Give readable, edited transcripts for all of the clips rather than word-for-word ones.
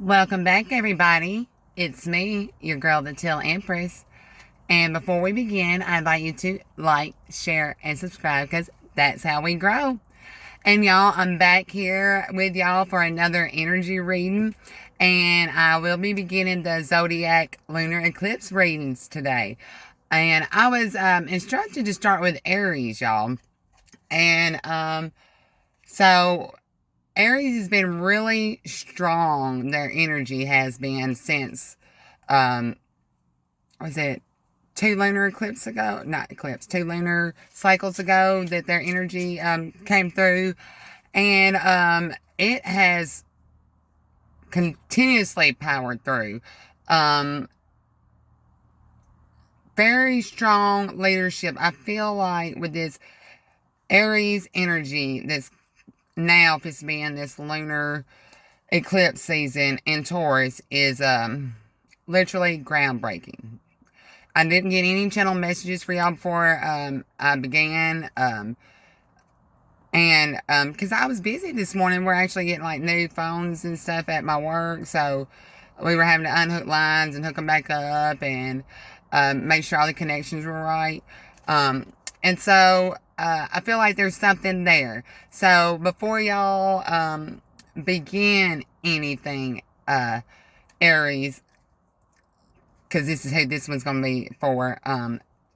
Welcome back, everybody. It's me, your girl, the Teal Empress. And before we begin, I invite you to like, share, and subscribe because that's how we grow. And y'all, I'm back here with y'all for another energy reading. And I will be beginning the Zodiac Lunar Eclipse readings today. And I was instructed to start with Aries, y'all. And so Aries has been really strong. Their energy has been since, was it 2 lunar cycles ago that their energy came through. And it has continuously powered through. Very strong leadership. I feel like with this Aries energy, this now if it's being this lunar eclipse season in Taurus is literally groundbreaking. I didn't get any channel messages for y'all before I began. Because I was busy this morning. We're actually getting like new phones and stuff at my work. So we were having to unhook lines and hook them back up and make sure all the connections were right. And so I feel like there's something there. So before y'all begin anything, Aries, because this is who this one's going to be for,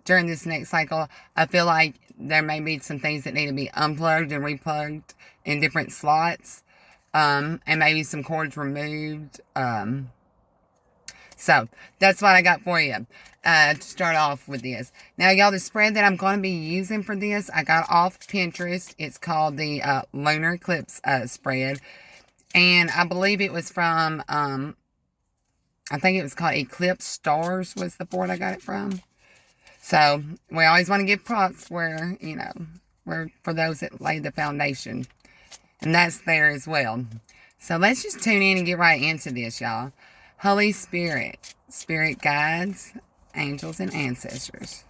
during this next cycle, I feel like there may be some things that need to be unplugged and replugged in different slots, and maybe some cords removed. So that's what I got for you to start off with this. Now, y'all, the spread that I'm going to be using for this, I got off Pinterest. It's called the Lunar Eclipse spread. And I believe it was from, I think it was called Eclipse Stars was the board I got it from. So we always want to give props where, where for those that laid the foundation. And that's there as well. So let's just tune in and get right into this, y'all. Holy Spirit, spirit guides, angels, and ancestors.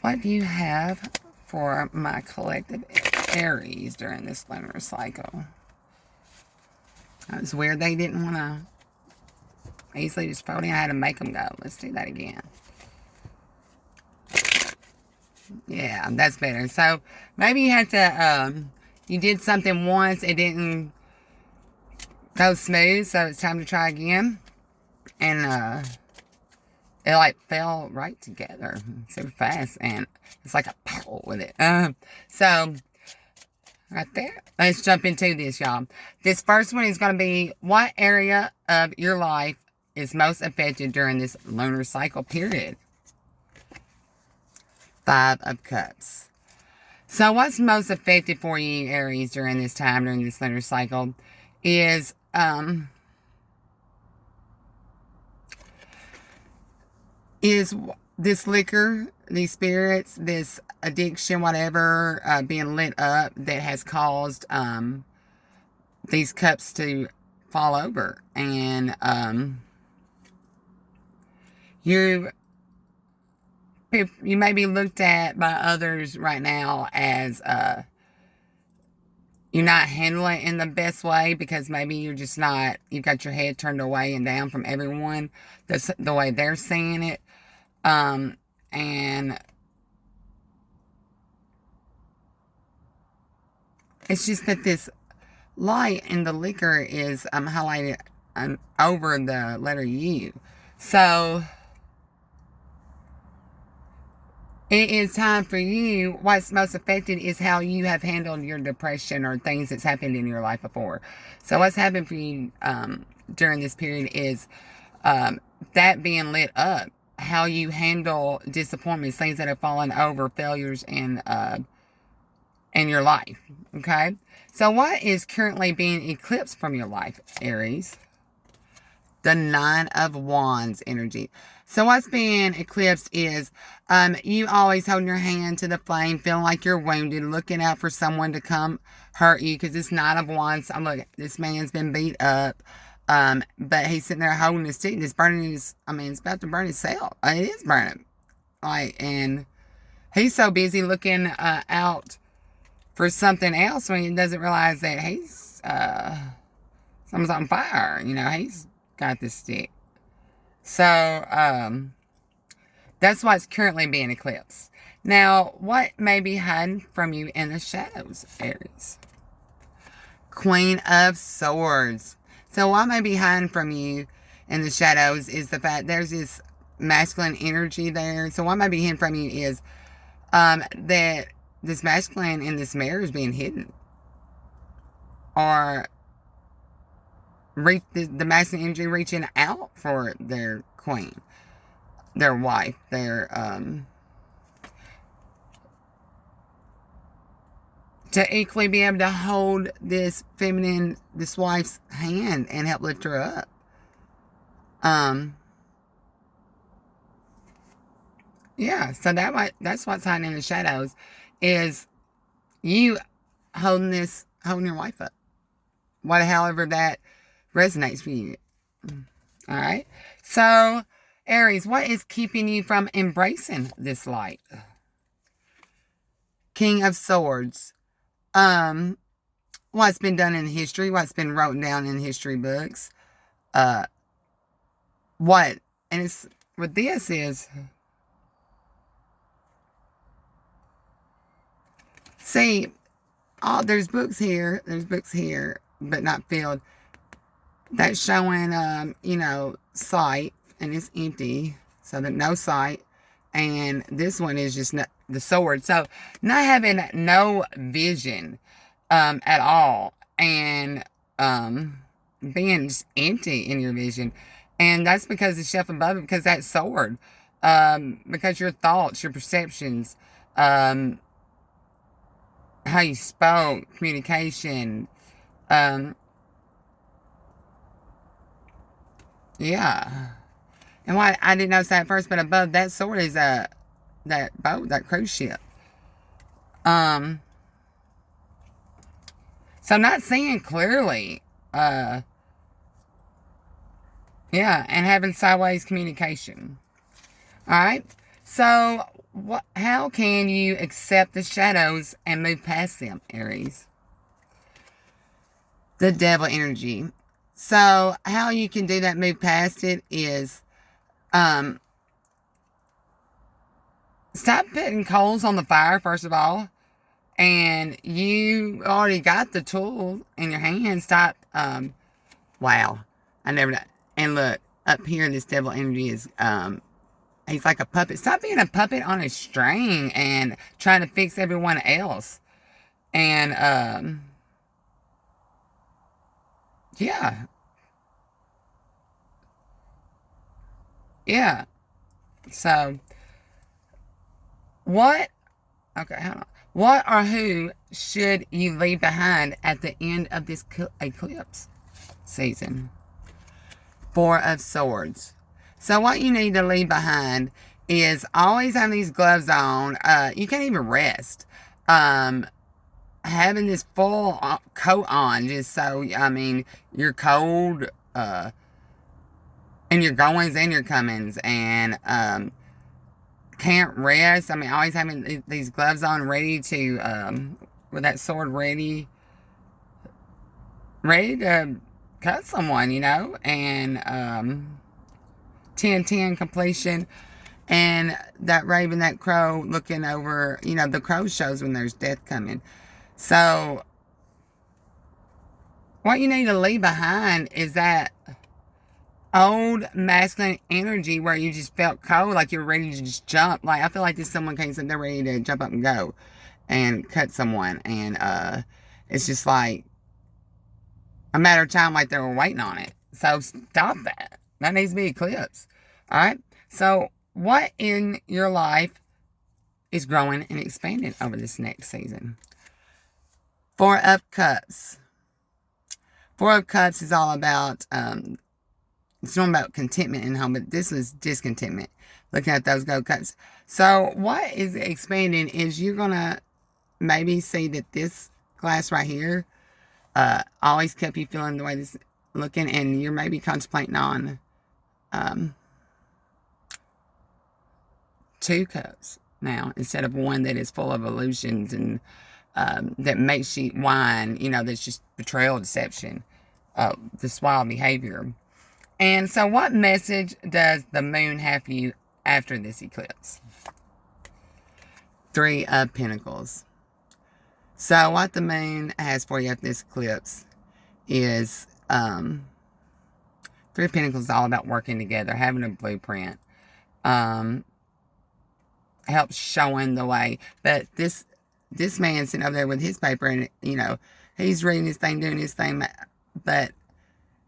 What do you have for my collective Aries during this lunar cycle? That was weird. They didn't want to easily just fold in. I had to make them go. Let's do that again. Yeah, that's better. So maybe you had to, you did something once, it didn't go smooth, so it's time to try again. And it like fell right together super fast, and it's like a pow with it. So right there, let's jump into this, y'all. This first one is going to be, what area of your life is most affected during this lunar cycle period? 5 of Cups. So what's most affected for you, Aries, during this time, during this lunar cycle, is this liquor, these spirits, this addiction, whatever, being lit up that has caused these cups to fall over. And you may be looked at by others right now as you're not handling it in the best way, because maybe you're just not, you've got your head turned away and down from everyone. That's the way they're seeing it. And it's just that this light in the liquor is highlighted over the letter U. So it is time for you. What's most affected is how you have handled your depression or things that's happened in your life before. So what's happened for you during this period is that being lit up, how you handle disappointments, things that have fallen over, failures in your life. Okay? So what is currently being eclipsed from your life, Aries? The 9 of Wands energy. So what's being eclipsed is you always holding your hand to the flame, feeling like you're wounded, looking out for someone to come hurt you, because it's 9 of Wands. Look, this man's been beat up, but he's sitting there holding his stick, and it's burning his, it's about to burn himself. It is burning. And he's so busy looking out for something else when he doesn't realize that he's Someone's on fire. You know, he's got this stick. So, that's what's currently being eclipsed. Now, what may be hiding from you in the shadows, Aries? Queen of Swords. So what may be hiding from you in the shadows is the fact there's this masculine energy there. So what may be hidden from you is that this masculine in this mirror is being hidden. Or the masculine energy reaching out for their queen, their wife, their to equally be able to hold this wife's hand and help lift her up. Yeah, so that's what's hiding in the shadows, is you holding your wife up. However that resonates for you. All right. So, Aries, what is keeping you from embracing this light? King of Swords. What's been done in history, what's been written down in history books, and it's, what this is, see, there's books here, but not filled, that's showing, sight, and it's empty, so that no sight, and this one is just the sword, so not having no vision, at all, and being just empty in your vision, and that's because the shelf above it, because that sword, because your thoughts, your perceptions, how you spoke, communication, yeah, and why I didn't notice that at first, but above that sword is that boat, that cruise ship, so I'm not seeing clearly. Yeah, and having sideways communication. Alright? So, how can you accept the shadows and move past them, Aries? The devil energy. So, how you can do that, move past it, is stop putting coals on the fire, first of all. And you already got the tool in your hand. Stop, wow. I never, and look, up here, this devil energy is, he's like a puppet. Stop being a puppet on a string and trying to fix everyone else. And, yeah. Yeah. So, okay, hold on. What or who should you leave behind at the end of this eclipse season? Four of Swords. So what you need to leave behind is always having these gloves on. You can't even rest. Having this full coat on, just so, you're cold, and your goings and your comings, and, can't rest. Always having these gloves on, ready to, with that sword ready to cut someone, and, 10-10 completion, and that raven, that crow looking over, the crow shows when there's death coming. So, what you need to leave behind is that old masculine energy where you just felt cold, like you're ready to just jump. Like, I feel like this someone came and they're ready to jump up and go and cut someone, and it's just like a matter of time, like they were waiting on it. So stop that. That needs to be eclipsed. Alright? So what in your life is growing and expanding over this next season? Four of Cups. Four of Cups is all about it's not about contentment in home, but this is discontentment. Looking at those gold cups. So what is expanding is you're going to maybe see that this glass right here always kept you feeling the way this looking, and you're maybe contemplating on 2 cups now instead of one that is full of illusions and that makes you whine, that's just betrayal, deception. this wild behavior. And so what message does the moon have for you after this eclipse? Three of Pentacles. So what the moon has for you after this eclipse is Three of Pentacles is all about working together, having a blueprint. Helps showing the way. But this man sitting over there with his paper and, you know, he's reading his thing, doing his thing, but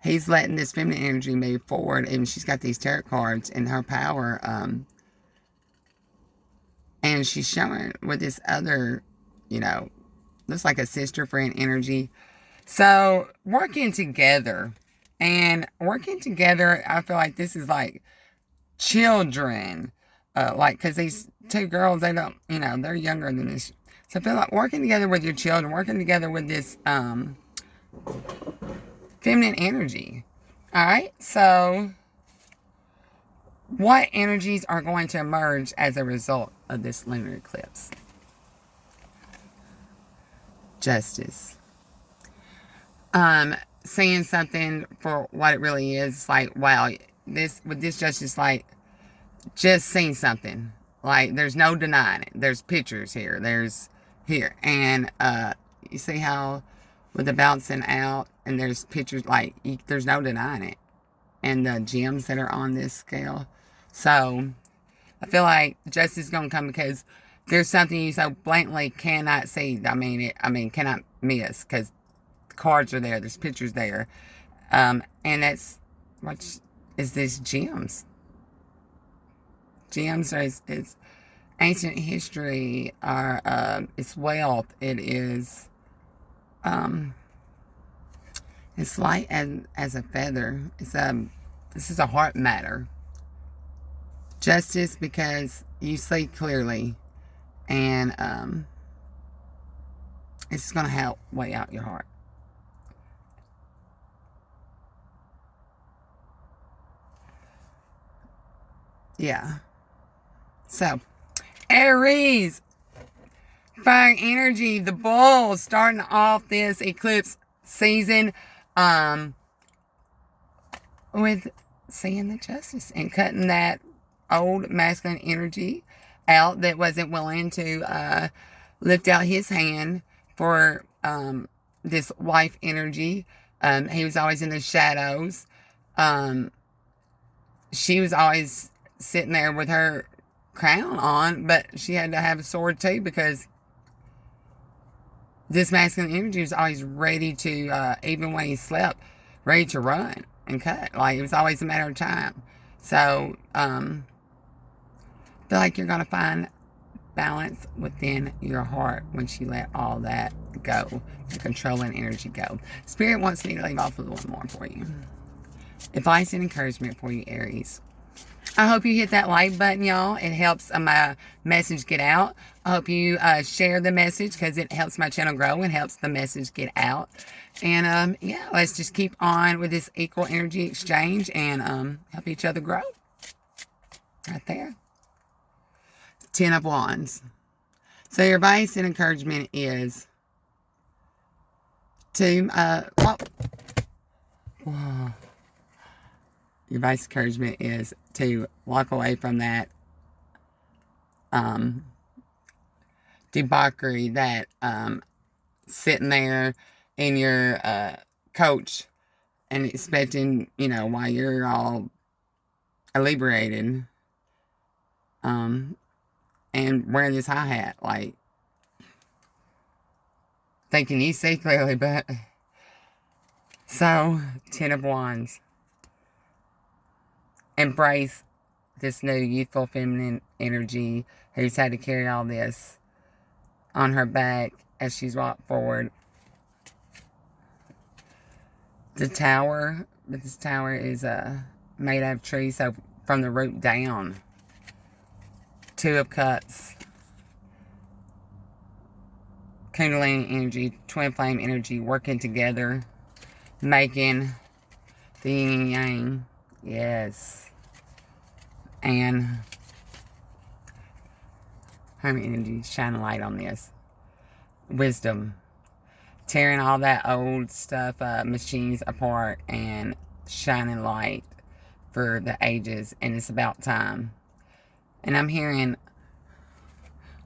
he's letting this feminine energy move forward, and she's got these tarot cards and her power, and she's showing with this other, you know, looks like a sister friend energy. So working together, I feel like this is like children, like, because these two girls, they don't, you know, they're younger than this. So I feel like working together with your children, working together with this feminine energy. All right, so what energies are going to emerge as a result of this lunar eclipse? Justice. Seeing something for what it really is, like, wow, with this justice, like, just seeing something. Like, there's no denying it. There's pictures here. There's here. And, you see how with the bouncing out, and there's pictures, like, there's no denying it. And the gems that are on this scale. So, I feel like justice is going to come because there's something you so blatantly cannot see. I mean, cannot miss, because the cards are there. There's pictures there. And that's, what is this? Gems. Gems is ancient history, it's wealth, it is, it's light as a feather. This is a heart matter. Justice, because you see clearly, and it's going to help weigh out your heart. Yeah. So, Aries, fire energy, the bull, starting off this eclipse season with seeing the justice and cutting that old masculine energy out that wasn't willing to lift out his hand for this wife energy. He was always in the shadows. She was always sitting there with her crown on, but she had to have a sword too, because this masculine energy was always ready to, even when he slept, ready to run and cut. Like, it was always a matter of time. So, I feel like you're going to find balance within your heart once you let all that go, the controlling energy go. Spirit wants me to leave off with one more for you. Advice and encouragement for you, Aries. I hope you hit that like button, y'all. It helps my message get out. I hope you share the message, because it helps my channel grow and helps the message get out. And, yeah, let's just keep on with this equal energy exchange and help each other grow. Right there. 10 of Wands. So your advice and encouragement is to, your advice and encouragement is to walk away from that debauchery, that sitting there in your coach and expecting, you know, while you're all inebriated, and wearing this high hat, like, thinking you see clearly, but, so, 10 of Wands. Embrace this new youthful feminine energy who's had to carry all this on her back as she's walked forward. The tower, but this tower is made out of trees, so from the root down. 2 of Cups. Kundalini energy, twin flame energy, working together, making the yin and yang. Yes. And Hermit energy, shine a light on this. Wisdom. tearing all that old stuff, machines apart and shining light for the ages. And it's about time. And I'm hearing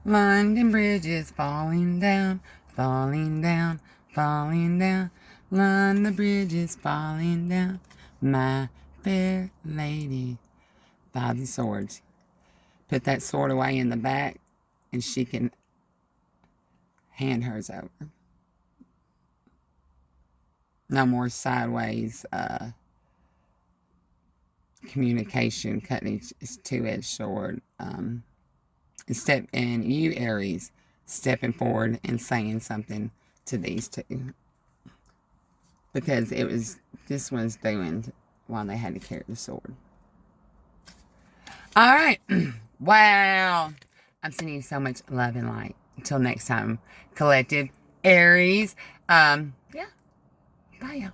London Bridge is falling down, falling down, falling down. London Bridge is falling down, my fair lady. 5 of Swords. Put that sword away in the back, and she can hand hers over. No more sideways communication, cutting each two-edged sword. And you, Aries, stepping forward and saying something to these two. Because this one's doing while they had to carry the sword. All right. Wow. I'm sending you so much love and light. Until next time, collective Aries. Yeah. Bye, y'all.